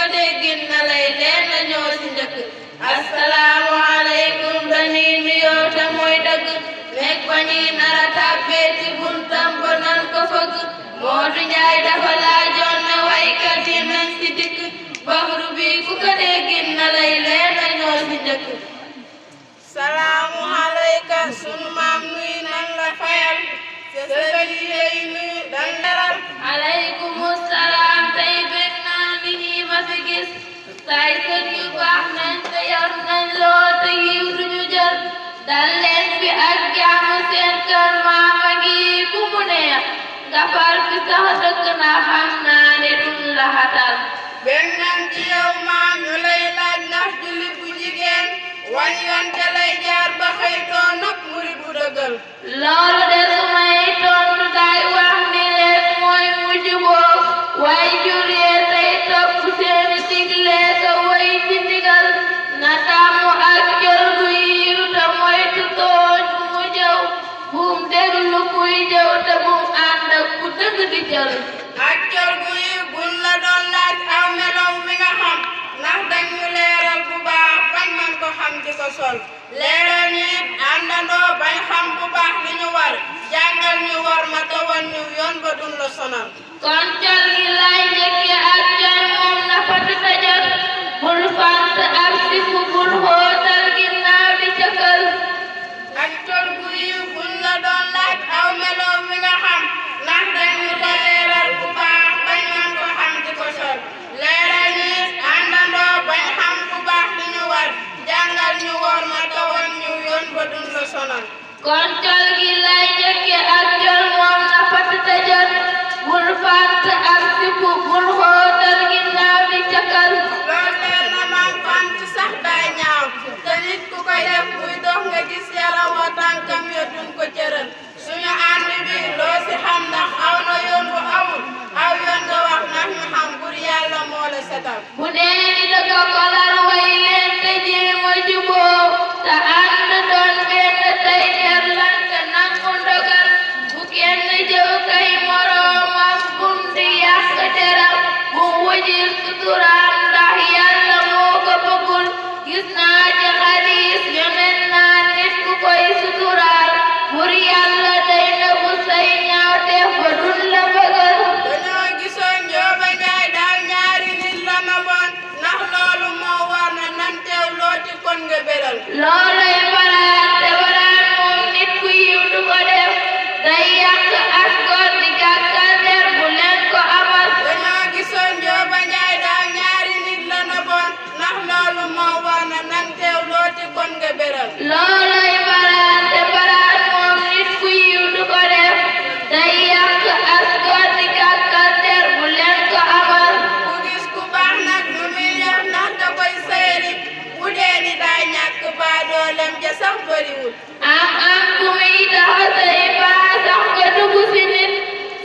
ko déggin na lay leen na ñoo si njëkk assalaamu aleykum dañuy nuyoo te mooy dëgg nekk ba ñuy nara tàbbee ci buntam ba nan ko fëgg Moodu Njaay dafa laajoon ne waykat yi nañ si dikk baxru bi ku ko déggin na lay leen na ñoo si njëkk salaamu aleyka sunu maam nuy nan la fayal sësël yi lay nuyu dan leral aleykumu salaam tey bég naa ni ñi ma fi gis say sët yu baax nañ te yar nañ loo te yiw duñu jël dal leen fi ak jaamu seen kër maama ngi ku mu neex nga far fi sax dëkk na xam naa ne duñ la xatal bég nañ ci yow maam ñu lay laaj ndax julli bu jigéen wan yoon te lay jaar ba xëy too nag murid bu dëggal loolu de su may tontu day wax ni leen mooy mujj boo way jur yee tey topp seeni digle ka way ci ndigal na tàmmu ak jël gu yiw te moytu tooñ bu mu jëw bum déglu kuy jëw te bum ànd ak ku dëgg di jël ak jël gu yiw buñ la doon laaj aw melow mi nga xam ndax dañu leeral bu baax bañ man ko xam di ko sol leeral ñi àndandoo bañ xam bu baax li ñu war jàngal ñu war ma tawan ñu yoon ba dun la sonal kon col gi lay njëkke ak jooy moom na fatu tajal bul fant ak sifu bul xóotal ginnaaw di cëkkal ak col gu yiw buñ la doon laaj aw melow mi nga xam ndax dañu ko leeral bu baax bañ man ko xam di ko sol leeral ñi àndandoo bañ xam bu baax li ñu war jàngal ñu war ma tawan ñu yoon ba dun la sonal kon col gi lay njëkke ak jol moom na fat te jot bul fàtt ak sipu bul xóotal ginnaaw di cëkkal lool leen na maam fànt sax day ñaaw te nit ku koy def buy dox nga gis yaram wa tànkam ya duñ ko cëral suñu ànd bi loo si xam ndax aw na yoon bu amul aw yoon nga wax ndax ñu xam bur yàlla moo la setal bu dee ni dëgg ko lal way leen te jéem a juboo te ànd doon benn tey der lan te nangu ndogal bu kenn jëw kay moroomam bum di yàq deram bum wajil suturaam ndax yàlla moo ko bëggul gis naa ci xadiis yonen naa nit ku koy suturaal bur yàlla day na bu say ñaaw def ba dun la bëggal dañoo gisoon Njóoba Njaay daaw ñaari nit la ma bon ndax loolu moo war na nan teew looti kon nga beral looloy baraan te baraan moom nit ku yiw du ko def day yàq as góor di gàkkal der bu leen ko amal dañoo gisoon Njóoba Njaay daaw ñaari nit la ma bon ndax loolu moo war na nan teew looti kon nga beral looloy baraan te baraan moom nit ku yiw du ko def day yàq as góor di gàkkal der bu leen ko amal ku gis ku baax nag nu muy def ndax da koy seeri bu dee ni day ñàkk baa doolem ja sax bariwul am ku muy taxa say baa sax nga dugg si nit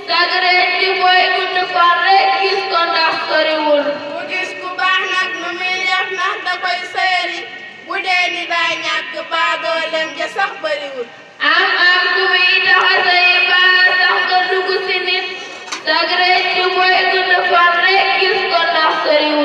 sagreet di mooy gudd fan rek gis ko ndax soriwul ku gis ku baax nag nu muy def ndax da koy seeri bu dee ni day ñàkk baa doolem ja sax bariwul am ku muy taxa say baa sax nga dugg si nit sagreet di mooy gudd fan rek gis ko ndax soriwul